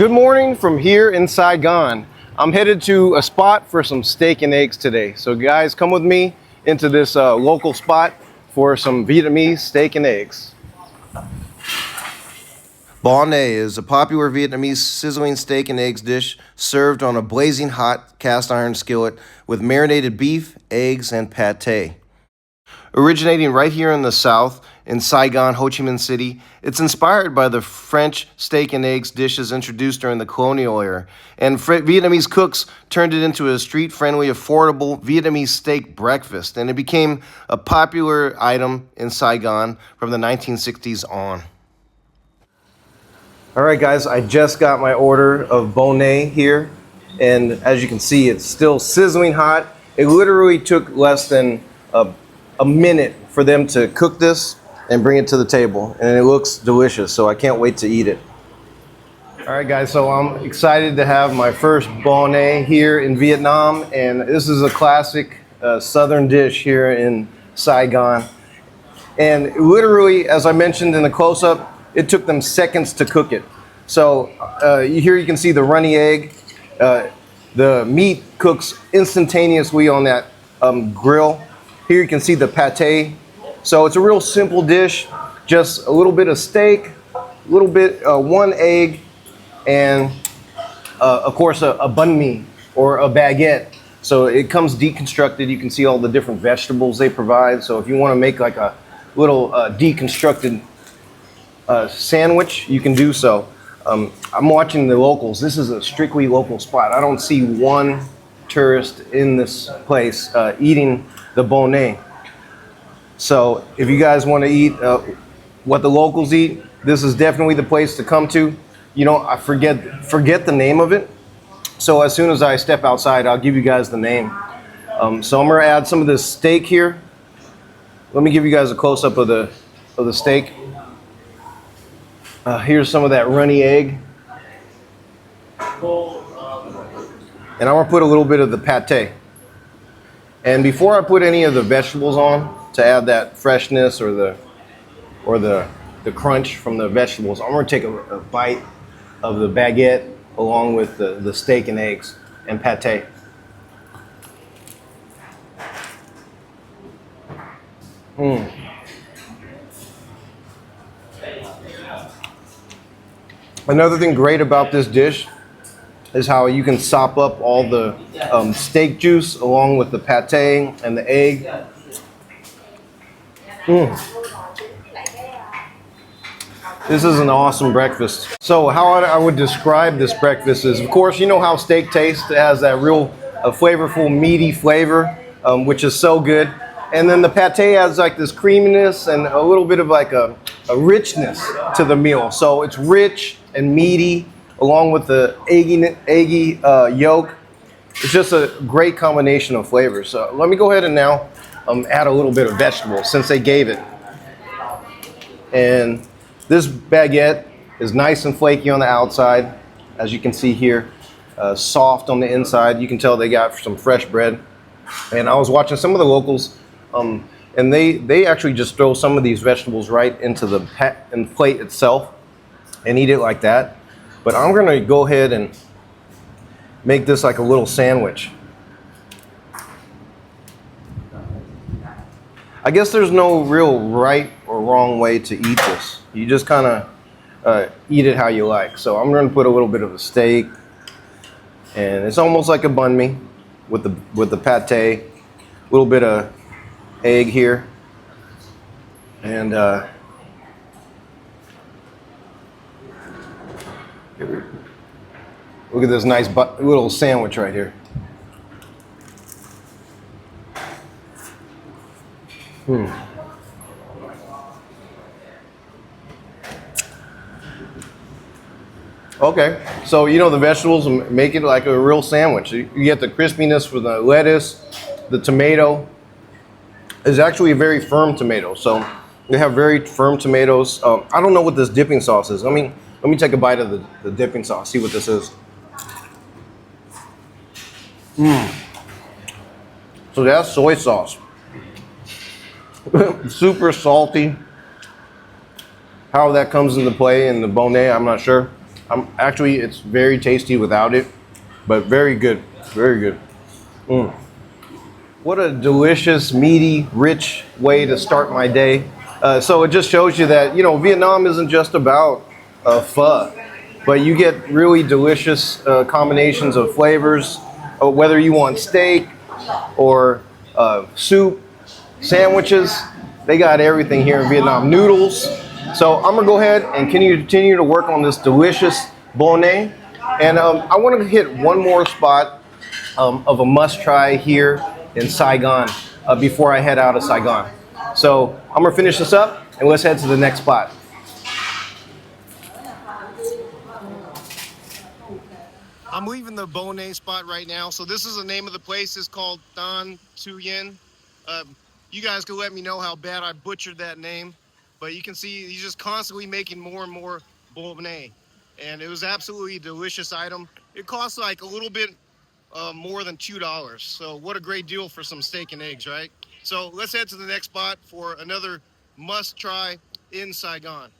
Good morning from here in Saigon. I'm headed to a spot for some steak and eggs today. So guys, come with me into this local spot for some Vietnamese steak and eggs. Bun is a popular Vietnamese sizzling steak and eggs dish served on a blazing hot cast iron skillet with marinated beef, eggs, and pate. Originating right here in the south, in Saigon, Ho Chi Minh City, it's inspired by the French steak and eggs dishes introduced during the colonial era, and Vietnamese cooks turned it into a street-friendly, affordable Vietnamese steak breakfast, and it became a popular item in Saigon from the 1960s on. All right, guys, I just got my order of bun here, and as you can see, it's still sizzling hot. It literally took less than a minute for them to cook this and bring it to the table, and it looks delicious, so I can't wait to eat it. All right, guys, so I'm excited to have my first bun here in Vietnam, and this is a classic southern dish here in Saigon. And literally, as I mentioned in the close-up, it took them seconds to cook it. So here you can see the runny egg. The meat cooks instantaneously on that grill. Here you can see the pate. So it's a real simple dish, just a little bit of steak, a little bit, one egg, and of course a banh mi or a baguette. So it comes deconstructed. You can see all the different vegetables they provide. So if you want to make like a little deconstructed sandwich, you can do so. I'm watching the locals. This is a strictly local spot. I don't see one tourist in this place eating the bun. So if you guys want to eat what the locals eat, this is definitely the place to come to. You know, I forget the name of it. So as soon as I step outside, I'll give you guys the name. So I'm gonna add some of this steak here. Let me give you guys a close-up of the steak. Here's some of that runny egg. And I'm gonna put a little bit of the pate. And before I put any of the vegetables on to add that freshness or the crunch from the vegetables, I'm gonna take a bite of the baguette along with the steak and eggs and pate. Another thing great about this dish is how you can sop up all the steak juice along with the pate and the egg. This is an awesome breakfast. So how I would describe this breakfast is, of course, you know how steak tastes. It has that real flavorful, meaty flavor, which is so good. And then the pate adds like this creaminess and a little bit of like a richness to the meal. So it's rich and meaty along with the eggy yolk. It's just a great combination of flavors. So let me go ahead and now add a little bit of vegetables since they gave it. And this baguette is nice and flaky on the outside, as you can see here, soft on the inside. You can tell they got some fresh bread. And I was watching some of the locals, and they actually just throw some of these vegetables right into the plate itself and eat it like that. But I'm gonna go ahead and make this like a little sandwich. I guess there's no real right or wrong way to eat this. You just kind of eat it how you like. So I'm gonna put a little bit of a steak, and it's almost like a banh mi with the pate, a little bit of egg here, and look at this nice little sandwich right here. Okay, so you know the vegetables make it like a real sandwich. You get the crispiness from the lettuce, the tomato is actually a very firm tomato. So they have very firm tomatoes. I don't know what this dipping sauce is. Let me take a bite of the dipping sauce, see what this is. So that's soy sauce. Super salty. How that comes into play in the bun, I'm not sure. Actually, it's very tasty without it, but very good, very good. What a delicious, meaty, rich way to start my day. So it just shows you that, you know, Vietnam isn't just about pho, but you get really delicious combinations of flavors, whether you want steak or soup, sandwiches. They got everything here in Vietnam. Noodles. So I'm gonna go ahead and continue to work on this delicious bonnet. And I want to hit one more spot of a must-try here in Saigon before I head out of Saigon. So I'm gonna finish this up and let's head to the next spot. I'm leaving the bonnet spot right now. So this is the name of the place. It's called Bun Thit Nuong. You guys can let me know how bad I butchered that name, but you can see he's just constantly making more and more bonnet. And it was absolutely a delicious item. It costs like a little bit more than $2. So what a great deal for some steak and eggs, right? So let's head to the next spot for another must try in Saigon.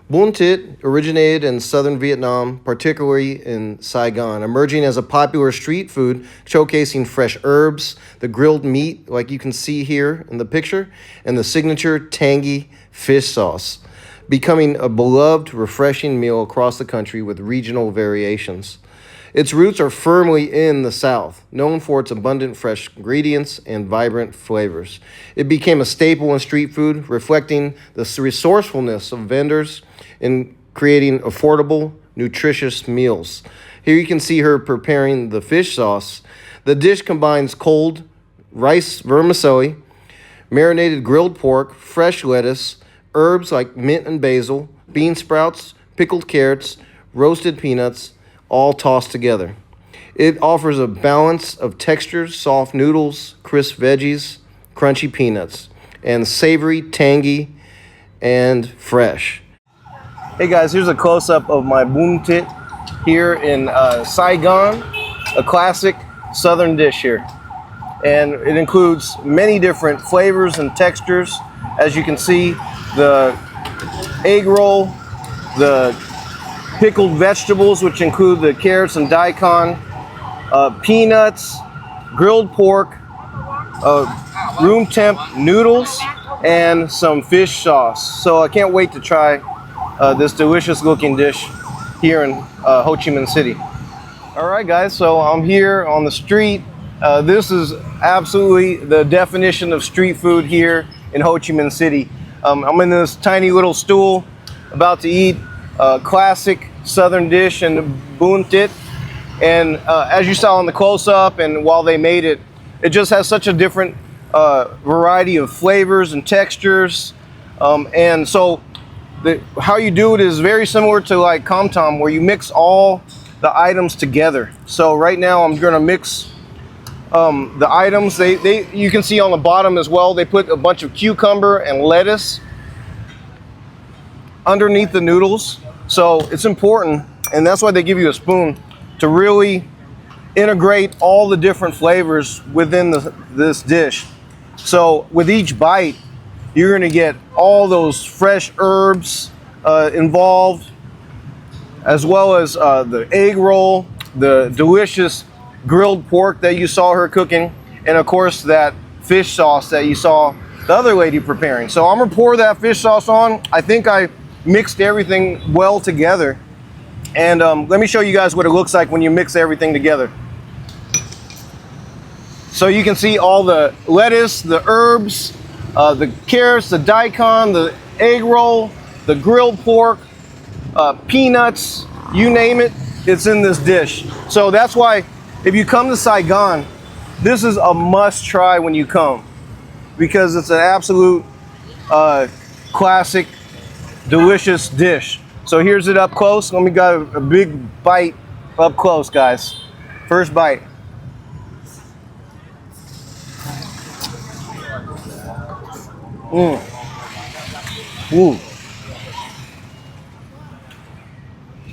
Bun Thit originated in southern Vietnam, particularly in Saigon, emerging as a popular street food showcasing fresh herbs, the grilled meat like you can see here in the picture, and the signature tangy fish sauce, becoming a beloved, refreshing meal across the country with regional variations. Its roots are firmly in the South, known for its abundant fresh ingredients and vibrant flavors. It became a staple in street food, reflecting the resourcefulness of vendors in creating affordable, nutritious meals. Here you can see her preparing the fish sauce. The dish combines cold rice vermicelli, marinated grilled pork, fresh lettuce, herbs like mint and basil, bean sprouts, pickled carrots, roasted peanuts, all tossed together. It offers a balance of textures: soft noodles, crisp veggies, crunchy peanuts, and savory, tangy, and fresh. Hey guys, here's a close-up of my Bun Thit here in Saigon, a classic southern dish here. And it includes many different flavors and textures. As you can see, the egg roll, the pickled vegetables, which include the carrots and daikon, peanuts, grilled pork, room temp noodles, and some fish sauce. So I can't wait to try this delicious looking dish here in Ho Chi Minh City. All right guys, so I'm here on the street. This is absolutely the definition of street food here in Ho Chi Minh City. I'm in this tiny little stool about to eat a classic southern dish and Bun Thit. And as you saw in the close-up and while they made it, it just has such a different variety of flavors and textures. And so how you do it is very similar to like Com Tom, where you mix all the items together. So right now I'm gonna mix the items. You can see on the bottom as well, they put a bunch of cucumber and lettuce underneath the noodles. So it's important, and that's why they give you a spoon, to really integrate all the different flavors within this dish. So with each bite, you're gonna get all those fresh herbs involved, as well as the egg roll, the delicious grilled pork that you saw her cooking, and of course that fish sauce that you saw the other lady preparing. So I'm gonna pour that fish sauce on. I think I mixed everything well together, and let me show you guys what it looks like when you mix everything together. So you can see all the lettuce, the herbs, the carrots, the daikon, the egg roll, the grilled pork, peanuts, you name it, it's in this dish. So that's why if you come to Saigon, this is a must try when you come, because it's an absolute classic, delicious dish. So here's it up close. Let me get a big bite up close, guys. First bite. Ooh.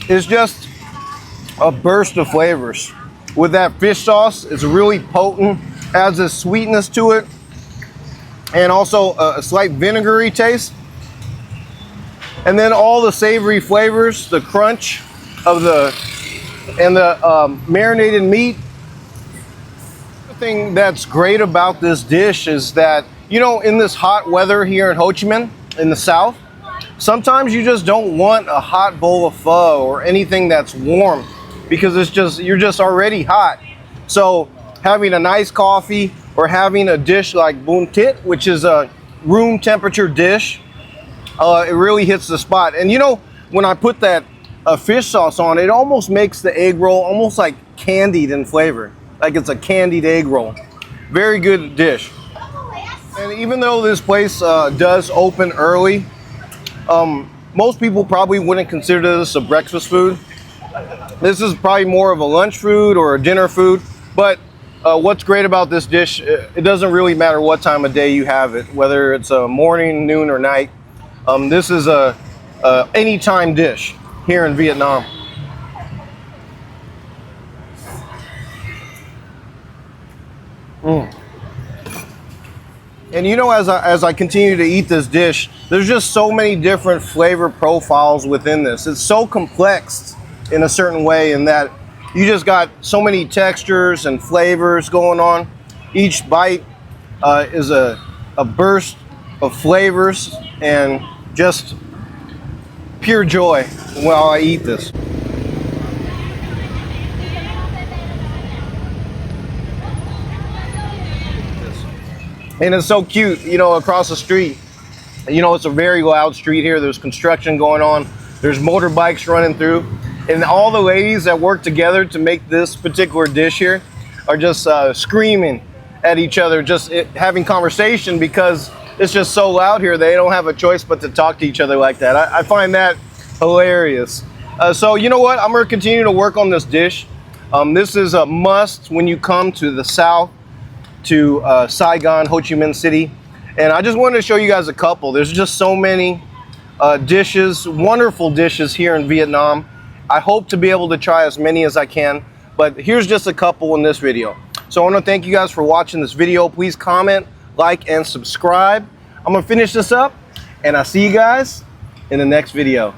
It's just a burst of flavors. With that fish sauce, it's really potent, adds a sweetness to it, and also a slight vinegary taste. And then all the savory flavors, the crunch of the marinated meat. The thing that's great about this dish is that, you know, in this hot weather here in Ho Chi Minh, in the south, sometimes you just don't want a hot bowl of pho or anything that's warm because you're just already hot. So having a nice coffee or having a dish like Bun Thit, which is a room temperature dish, it really hits the spot. And you know, when I put that fish sauce on, it almost makes the egg roll almost like candied in flavor, like it's a candied egg roll. Very good dish. And even though this place does open early, most people probably wouldn't consider this a breakfast food. This is probably more of a lunch food or a dinner food. But what's great about this dish, it doesn't really matter what time of day you have it, whether it's a morning, noon, or night. This is a anytime dish here in Vietnam. And you know, as I continue to eat this dish, there's just so many different flavor profiles within this. It's so complex in a certain way in that you just got so many textures and flavors going on. Each bite is a burst of flavors and just pure joy while I eat this. And it's so cute, you know, across the street. You know, it's a very loud street here. There's construction going on. There's motorbikes running through. And all the ladies that work together to make this particular dish here are just screaming at each other, just having conversation because it's just so loud here. They don't have a choice but to talk to each other like that. I find that hilarious. So you know what? I'm going to continue to work on this dish. This is a must when you come to the south, to Saigon, Ho Chi Minh City. And I just wanted to show you guys a couple. There's just so many dishes, wonderful dishes here in Vietnam. I hope to be able to try as many as I can, but here's just a couple in this video. So I want to thank you guys for watching this video. Please comment, like, and subscribe. I'm gonna finish this up, and I'll see you guys in the next video.